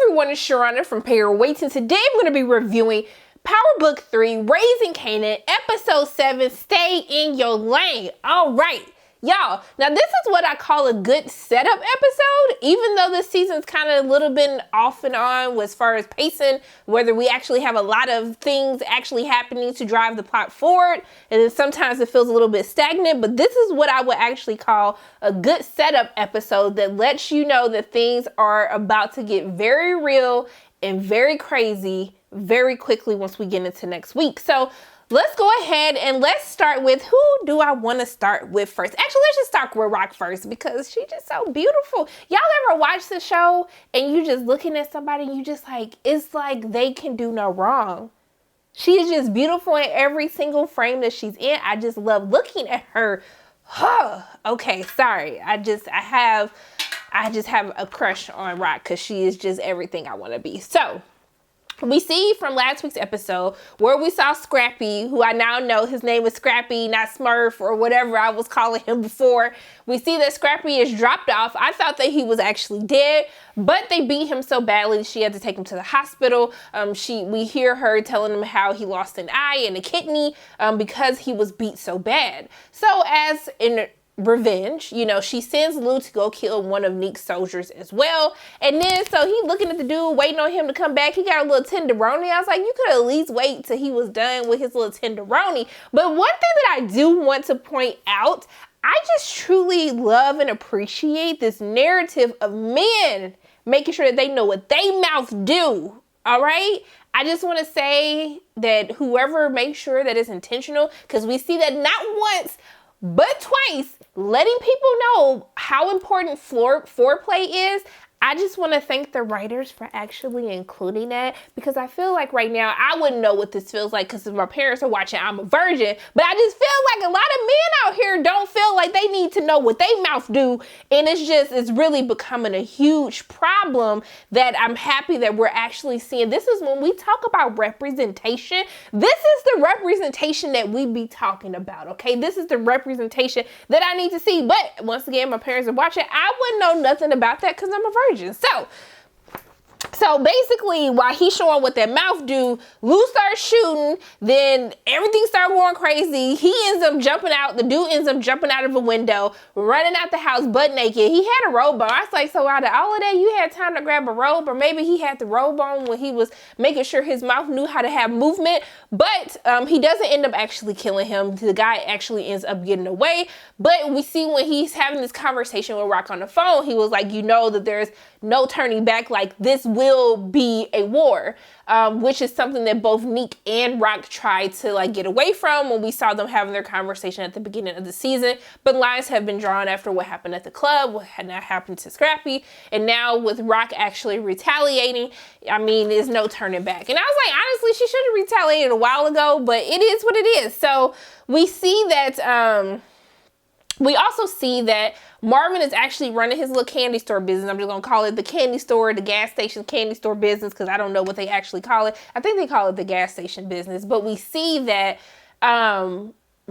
everyone, it's Sharana from Pair Weights, and today I'm going to be reviewing Power Book 3, Raising Kanan, Episode 7, Stay in Your Lane. All right, y'all. Now, this is what I call a good setup episode, even though this season's kind of a little bit off and on as far as pacing, whether we actually have a lot of things actually happening to drive the plot forward, and then sometimes it feels a little bit stagnant, but this is what I would actually call a good setup episode that lets you know that things are about to get very real and very crazy very quickly once we get into next week. So let's go ahead and let's start with, who do I want to start with first? Actually, let's just start with Rock first because she's just so beautiful. Y'all ever watch the show and you just looking at somebody and you just like, it's like they can do no wrong. She is just beautiful in every single frame that she's in. I just love looking at her. Okay, sorry. I just have a crush on Rock because she is just everything I want to be. So we see from last week's episode where we saw Scrappy, who I now know his name is Scrappy, not Smurf or whatever I was calling him before. We see that Scrappy is dropped off. I thought that he was actually dead, but they beat him so badly she had to take him to the hospital. We hear her telling him how he lost an eye and a kidney because he was beat so bad. So as in revenge, you know, she sends Lou to go kill one of Neek's soldiers as well. And then so he looking at the dude, waiting on him to come back. He got a little tenderoni. I was like, you could at least wait till he was done with his little tenderoni. But one thing that I do want to point out, I just truly love and appreciate this narrative of men making sure that they know what they mouth do. All right. I just want to say that whoever makes sure that it's intentional, because we see that not once but twice, letting people know how important foreplay is. I just want to thank the writers for actually including that, because I feel like right now I wouldn't know what this feels like because if my parents are watching I'm a Virgin, but I just feel like a lot of men out here don't feel like they need to know what they mouth do, and it's really becoming a huge problem that I'm happy that we're actually seeing. This is when we talk about representation. This is the representation that we be talking about, okay? This is the representation that I need to see, but once again, my parents are watching. I wouldn't know nothing about that because I'm a Virgin. So basically, while he's showing what that mouth do, Lou starts shooting, then everything starts going crazy. He ends up jumping out. The dude ends up jumping out of a window, running out the house butt naked. He had a robe on. I was like, so out of all of that, you had time to grab a robe? Or maybe he had the robe on when he was making sure his mouth knew how to have movement. But he doesn't end up actually killing him. The guy actually ends up getting away. But we see when he's having this conversation with Rock on the phone, he was like, you know that there's no turning back. Like, this will be a war, which is something that both Neek and Rock tried to like get away from when we saw them having their conversation at the beginning of the season. But lines have been drawn after what happened at the club, what had not happened to Scrappy, and now with Rock actually retaliating, I mean, there's no turning back. And I was like, honestly, she should have retaliated a while ago, but it is what it is. So we see that we also see that Marvin is actually running his little candy store business. I'm just going to call it the candy store, the gas station candy store business, because I don't know what they actually call it. I think they call it the gas station business. But we see that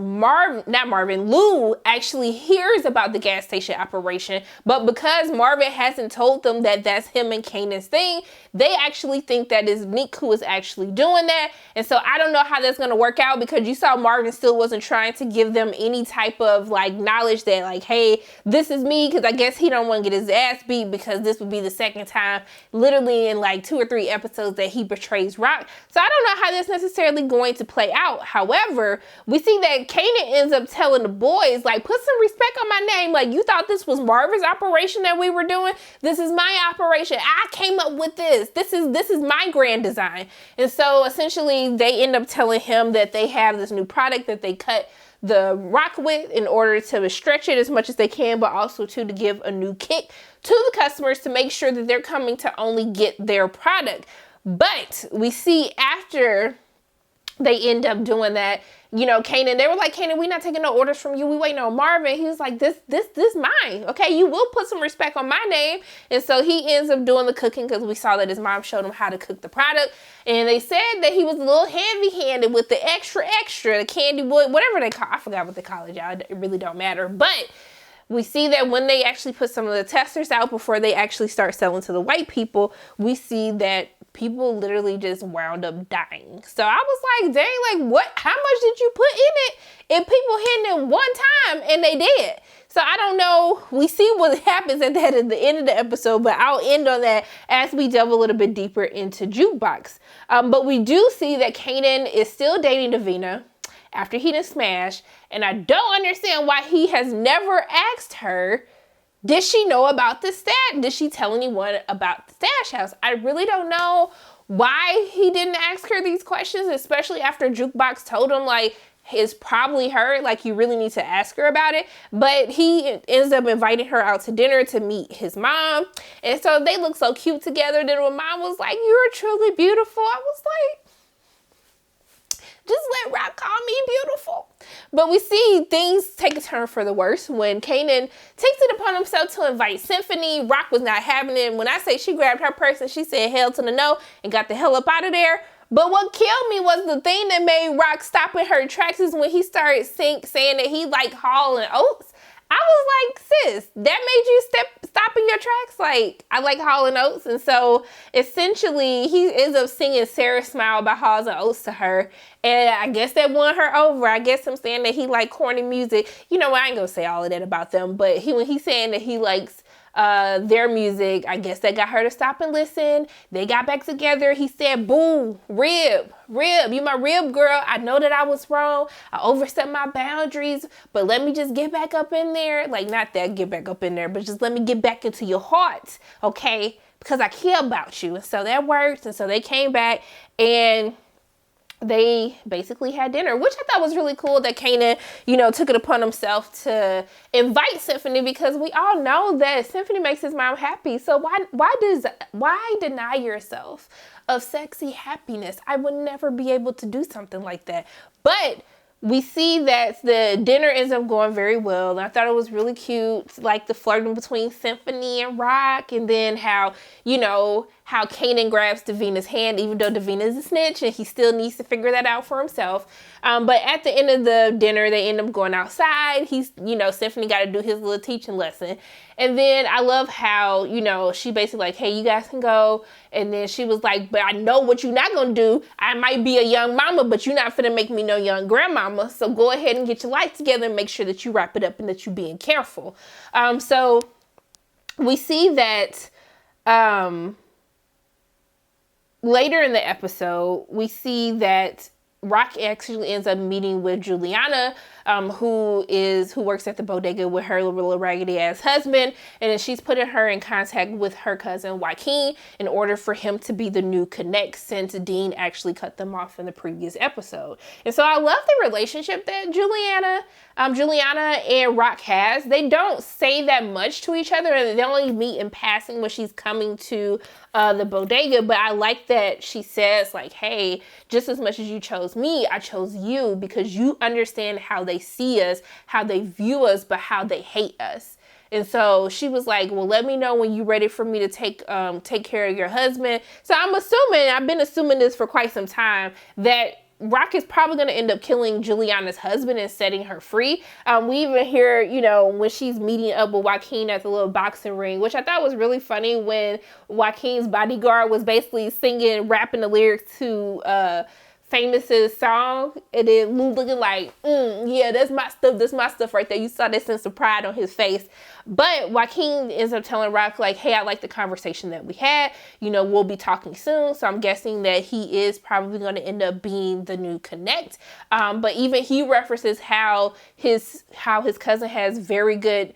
Lou actually hears about the gas station operation, but because Marvin hasn't told them that that's him and Kanan's thing, they actually think that is Neek who is actually doing that. And so I don't know how that's going to work out, because you saw Marvin still wasn't trying to give them any type of like knowledge that like, hey, this is me, because I guess he don't want to get his ass beat, because this would be the second time literally in like 2 or 3 episodes that he betrays Rock. So I don't know how that's necessarily going to play out. However, we see that Kanan ends up telling the boys, like, put some respect on my name. Like, you thought this was Marvin's operation that we were doing? This is my operation. I came up with this. This is my grand design. And so essentially they end up telling him that they have this new product that they cut the rock with in order to stretch it as much as they can, but also to give a new kick to the customers to make sure that they're coming to only get their product. But we see after they end up doing that, you know, Kanan, they were like, Kanan, we're not taking no orders from you. We waiting on Marvin. He was like, this mine. Okay, you will put some respect on my name. And so he ends up doing the cooking, because we saw that his mom showed him how to cook the product. And they said that he was a little heavy-handed with the extra, the candy wood, whatever they call. I forgot what they call it, y'all. It really don't matter. But we see that when they actually put some of the testers out before they actually start selling to the white people, we see that people literally just wound up dying. So I was like, dang, like what? How much did you put in it? And people hitting it one time and they did. So I don't know. We see what happens at the end of the episode, but I'll end on that as we delve a little bit deeper into Jukebox. But we do see that Kanan is still dating Davina after he done smashed, and I don't understand why he has never asked her, did she know about the stash? Did she tell anyone about the stash house? I really don't know why he didn't ask her these questions, especially after Jukebox told him, like, it's probably her, like, you really need to ask her about it. But he ends up inviting her out to dinner to meet his mom. And so they look so cute together. Then when mom was like, you're truly beautiful, I was like, just let Rock call me beautiful. But we see things take a turn for the worse when Kanan takes it upon himself to invite Symphony. Rock was not having it. When I say she grabbed her purse and she said hell to the no and got the hell up out of there. But what killed me was the thing that made Rock stop in her tracks is when he started saying that he liked Hall and Oates. I was like, sis, that made you stop in your tracks? Like, I like Hall and Oates. And so essentially he ends up singing Sarah Smile by Halls and Oates to her. And I guess that won her over. I guess him saying that he liked corny music. You know, I ain't gonna say all of that about them, but when he's saying that he likes their music, I guess that got her to stop and listen. They got back together. He said, boo, rib, you my rib girl. I know that I was wrong. I overstepped my boundaries, but let me just get back up in there. Like, not that get back up in there, but just let me get back into your heart, okay? Because I care about you. And so that worked. And so they came back and they basically had dinner, which I thought was really cool that Kanan, took it upon himself to invite Symphony, because we all know that Symphony makes his mom happy. So why deny yourself of sexy happiness? I would never be able to do something like that. But we see that the dinner ends up going very well. And I thought it was really cute, like the flirting between Symphony and Rock, and then how Kanan grabs Davina's hand, even though Davina's a snitch and he still needs to figure that out for himself. But at the end of the dinner, they end up going outside. Symphony got to do his little teaching lesson. And then I love how, she basically like, hey, you guys can go. And then she was like, but I know what you're not going to do. I might be a young mama, but you're not finna make me no young grandmama. So go ahead and get your life together and make sure that you wrap it up and that you're being careful. So we see that later in the episode, we see that Rock actually ends up meeting with Juliana, who works at the bodega with her little raggedy ass husband, and then she's putting her in contact with her cousin Joaquin in order for him to be the new connect, since Dean actually cut them off in the previous episode. And so I love the relationship that Juliana and Rock has. They don't say that much to each other, and they only meet in passing when she's coming to the bodega. But I like that she says, like, hey, just as much as you chose me, I chose you because you understand how they see us, how they view us, but how they hate us. And so she was like, well, let me know when you're ready for me to take care of your husband. So I've been assuming this for quite some time, that Rock is probably going to end up killing Juliana's husband and setting her free. We even hear, when she's meeting up with Joaquin at the little boxing ring, which I thought was really funny, when Joaquin's bodyguard was basically rapping the lyrics to Famous's song, and then Lou looking like, yeah, that's my stuff right there. You saw that sense of pride on his face. But Joaquin ends up telling Rock, like, hey, I like the conversation that we had. We'll be talking soon. So I'm guessing that he is probably going to end up being the new connect. But even he references how his cousin has very good,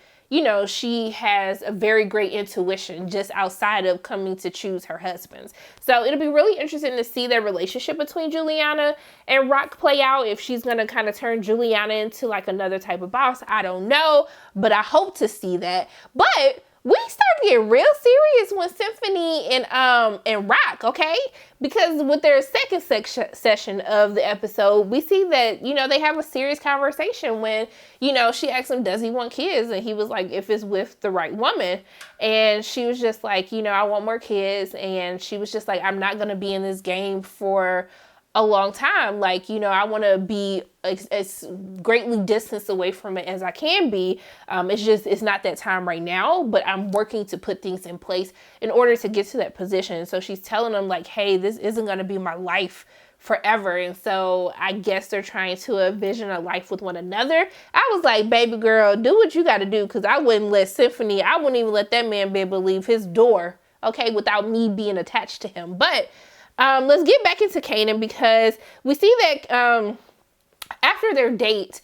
she has a very great intuition just outside of coming to choose her husbands. So it'll be really interesting to see their relationship between Juliana and Rock play out. If she's going to kind of turn Juliana into like another type of boss, I don't know, but I hope to see that. But we start to get real serious when Symphony and Rock, okay? Because with their second session of the episode, we see that, they have a serious conversation when, she asked him, does he want kids? And he was like, if it's with the right woman. And she was just like, I want more kids. And she was just like, I'm not going to be in this game for a long time. Like, you know, I want to be as greatly distanced away from it as I can be. It's not that time right now, but I'm working to put things in place in order to get to that position. So she's telling them like, hey, this isn't going to be my life forever. And so I guess they're trying to envision a life with one another. I was like, baby girl, do what you got to do. Cause I wouldn't let Symphony, I wouldn't even let that man be able to leave his door, okay, without me being attached to him. But let's get back into Kanan, because we see that after their date,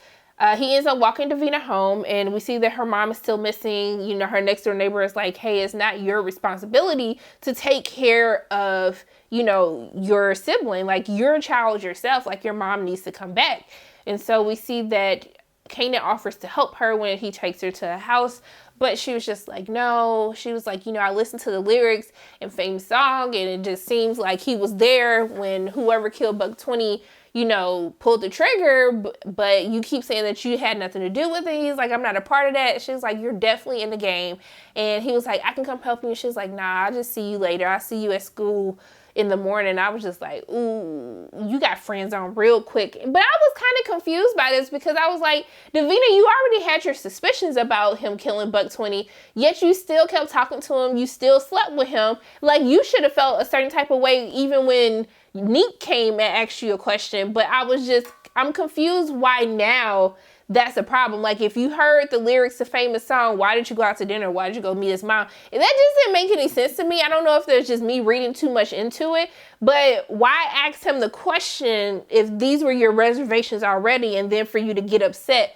he ends up walking Davina home, and we see that her mom is still missing. You know, her next door neighbor is like, hey, it's not your responsibility to take care of, you know, your sibling. Like, you're a child yourself. Like, your mom needs to come back. And so we see that Kanan offers to help her when he takes her to a house, but she was just like, no. She was like, you know, I listened to the lyrics and famous song, and it just seems like he was there when whoever killed Buck 20, you know, pulled the trigger, but you keep saying that you had nothing to do with it. He's like, I'm not a part of that. She's like, you're definitely in the game. And he was like, I can come help you. And she's like, nah, I'll just see you later. I'll see you at school in the morning. I was just like, ooh, you got friends on real quick. But I was kind of confused by this, because I was like, Davina, you already had your suspicions about him killing Buck 20, yet you still kept talking to him. You still slept with him. Like, you should have felt a certain type of way even when Neek came and asked you a question. But I'm confused why now that's a problem. Like, if you heard the lyrics to famous song, why did you go out to dinner? Why did you go meet his mom? And that just didn't make any sense to me. I don't know if there's just me reading too much into it, but why ask him the question if these were your reservations already, and then for you to get upset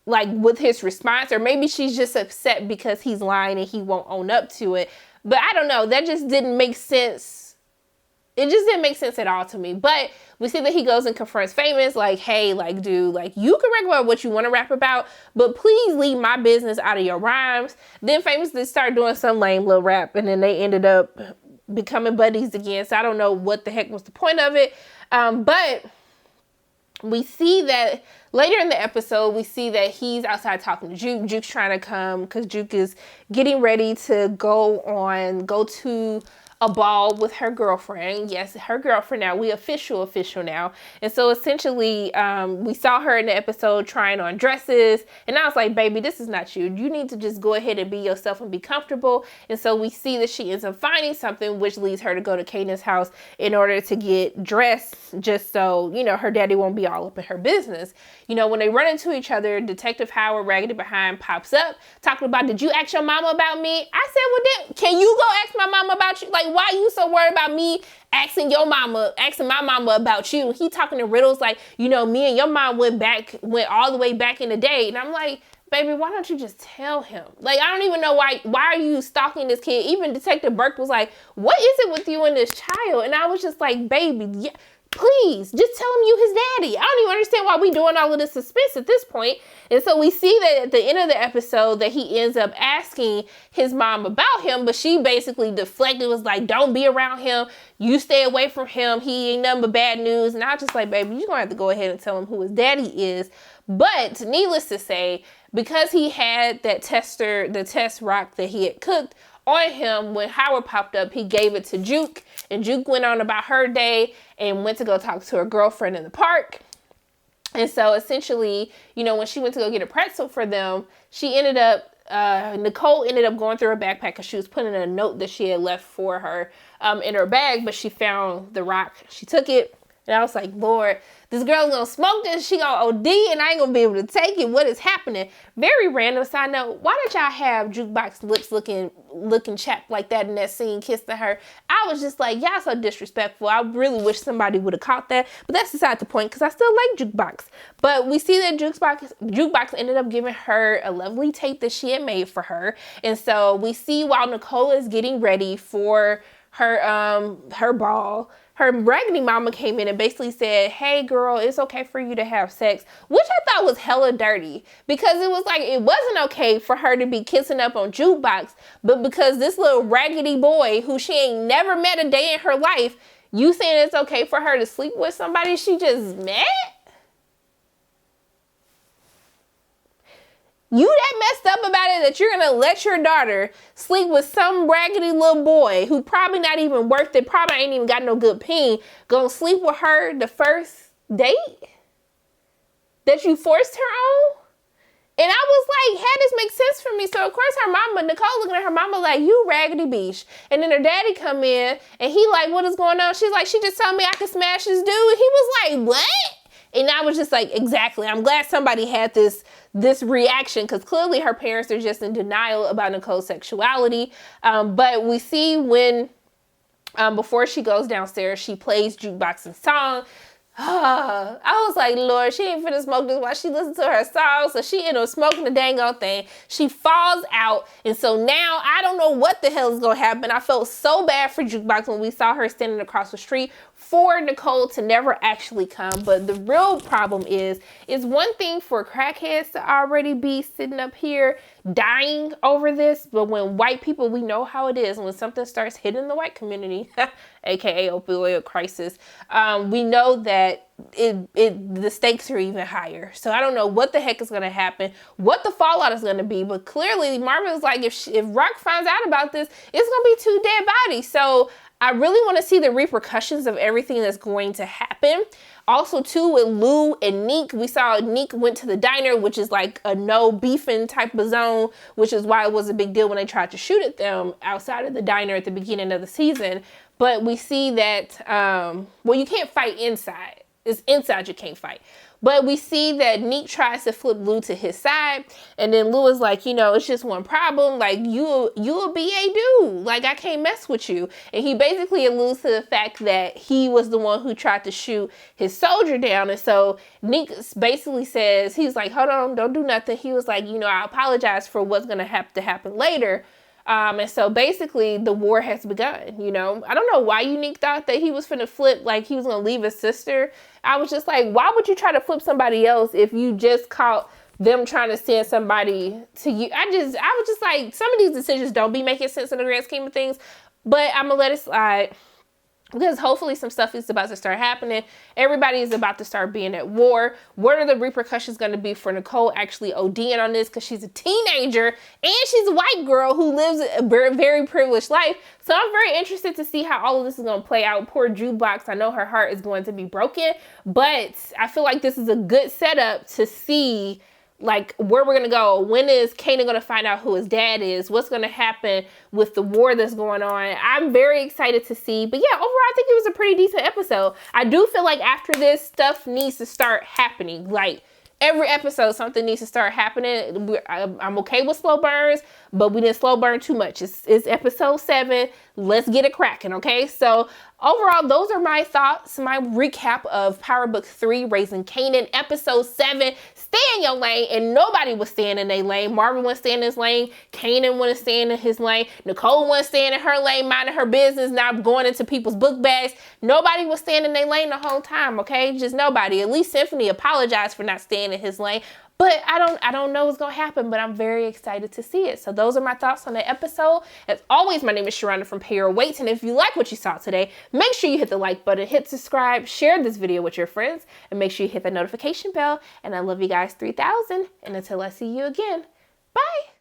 like with his response? Or maybe she's just upset because he's lying and he won't own up to it. But I don't know. That just didn't make sense. It just didn't make sense at all to me. But we see that he goes and confronts Famous, like, hey, like, dude, like, you can rap about what you want to rap about, but please leave my business out of your rhymes. Then Famous did start doing some lame little rap, and then they ended up becoming buddies again. So I don't know what the heck was the point of it. But we see that later in the episode, we see that he's outside talking to Juke. Juke's trying to come because Juke is getting ready to go to a ball with her girlfriend. Yes, her girlfriend now. We official now. And so essentially, we saw her in the episode trying on dresses. And I was like, baby, this is not you. You need to just go ahead and be yourself and be comfortable. And so we see that she ends up finding something, which leads her to go to Kanan's house in order to get dressed, just so, you know, her daddy won't be all up in her business. You know, when they run into each other, Detective Howard, Raggedy Behind, pops up talking about, did you ask your mama about me? I said, well, then, can you go ask my mama about you? Like, why are you so worried about me asking my mama about you? He talking in riddles like, you know, me and your mom went all the way back in the day. And I'm like, baby, why don't you just tell him? Like, I don't even know why are you stalking this kid? Even Detective Burke was like, what is it with you and this child? And I was just like, baby, yeah, please, just tell him you his daddy. I don't even understand why we doing all of this suspense at this point. And so we see that at the end of the episode that he ends up asking his mom about him, but she basically deflected, was like, don't be around him. You stay away from him. He ain't nothing but bad news. And I was just like, baby, you're going to have to go ahead and tell him who his daddy is. But needless to say, because he had the test rock that he had cooked on him, when Howard popped up, he gave it to Juke, and Juke went on about her day and went to go talk to her girlfriend in the park. And so essentially, you know, when she went to go get a pretzel for them, she ended up, Nicole ended up going through her backpack because she was putting a note that she had left for her in her bag, but she found the rock. She took it, and I was like, Lord, this girl's gonna smoke this, she gonna OD, and I ain't gonna be able to take it. What is happening? Very random side note, why did y'all have Jukebox lips looking chapped like that in that scene, kissing her? I was just like, y'all so disrespectful. I really wish somebody would have caught that, but that's beside the point, because I still like Jukebox. But we see that Jukebox ended up giving her a lovely tape that she had made for her. And so we see while Nicole is getting ready for her ball, her Raggedy Mama came in and basically said, hey girl, it's okay for you to have sex, which I thought was hella dirty, because it was like, it wasn't okay for her to be kissing up on Jukebox, but because this little raggedy boy who she ain't never met a day in her life, you saying it's okay for her to sleep with somebody she just met? You that messed up about it that you're gonna let your daughter sleep with some raggedy little boy who probably not even worth it, probably ain't even got no good peen, gonna sleep with her the first date that you forced her on? And I was like, how this make sense for me? So of course her mama, Nicole looking at her mama like, you raggedy bitch. And then her daddy come in and he like, what is going on? She's like, she just told me I could smash this dude. And he was like, what? And I was just like, exactly. I'm glad somebody had this reaction, because clearly her parents are just in denial about Nicole's sexuality. But we see when, before she goes downstairs, she plays jukebox and song. I was like, Lord, she ain't finna smoke this while she listens to her song. So she ended up smoking the dang old thing. She falls out. And so now I don't know what the hell is going to happen. I felt so bad for Jukebox when we saw her standing across the street for Nicole to never actually come. But the real problem is one thing for crackheads to already be sitting up here dying over this. But when white people, we know how it is. When something starts hitting the white community, aka opioid crisis, we know that the stakes are even higher. So I don't know what the heck is going to happen, what the fallout is going to be. But clearly Marvin was like, if Rock finds out about this, it's going to be 2 dead bodies. So I really want to see the repercussions of everything that's going to happen. Also, too, with Lou and Neek, we saw Neek went to the diner, which is like a no beefing type of zone, which is why it was a big deal when they tried to shoot at them outside of the diner at the beginning of the season. But we see that, well, you can't fight inside. It's inside you can't fight. But we see that Neek tries to flip Lou to his side. And then Lou is like, you know, it's just one problem. Like, you a BA dude. Like, I can't mess with you. And he basically alludes to the fact that he was the one who tried to shoot his soldier down. And so Neek basically says, he's like, hold on, don't do nothing. He was like, you know, I apologize for what's going to have to happen later. And so basically the war has begun, you know. I don't know why Unique thought that he was finna flip, like he was gonna leave his sister. I was just like, why would you try to flip somebody else if you just caught them trying to send somebody to you? I was just like, some of these decisions don't be making sense in the grand scheme of things, but I'm gonna let it slide. Because hopefully some stuff is about to start happening. Everybody is about to start being at war. What are the repercussions going to be for Nicole actually ODing on this? Because she's a teenager and she's a white girl who lives a very privileged life. So I'm very interested to see how all of this is going to play out. Poor Jukebox. I know her heart is going to be broken. But I feel like this is a good setup to see like where we're going to go. When is Kanan going to find out who his dad is? What's going to happen with the war that's going on? I'm very excited to see. But yeah, overall, I think it was a pretty decent episode. I do feel like after this, stuff needs to start happening. Like every episode, something needs to start happening. I'm okay with slow burns, but we didn't slow burn too much. It's episode 7. Let's get it cracking, okay? So overall, those are my thoughts, my recap of Power Book 3, Raising Kanan, episode 7. Stay in your lane, and nobody was staying in their lane. Marvin wasn't staying in his lane. Kanan wasn't staying in his lane. Nicole wasn't staying in her lane, minding her business, not going into people's book bags. Nobody was staying in their lane the whole time, okay? Just nobody. At least Symphony apologized for not staying in his lane. But I don't know what's going to happen, but I'm very excited to see it. So those are my thoughts on the episode. As always, my name is Sharonda from Pay Your Weights. And if you like what you saw today, make sure you hit the like button, hit subscribe, share this video with your friends, and make sure you hit the notification bell. And I love you guys 3000. And until I see you again, bye.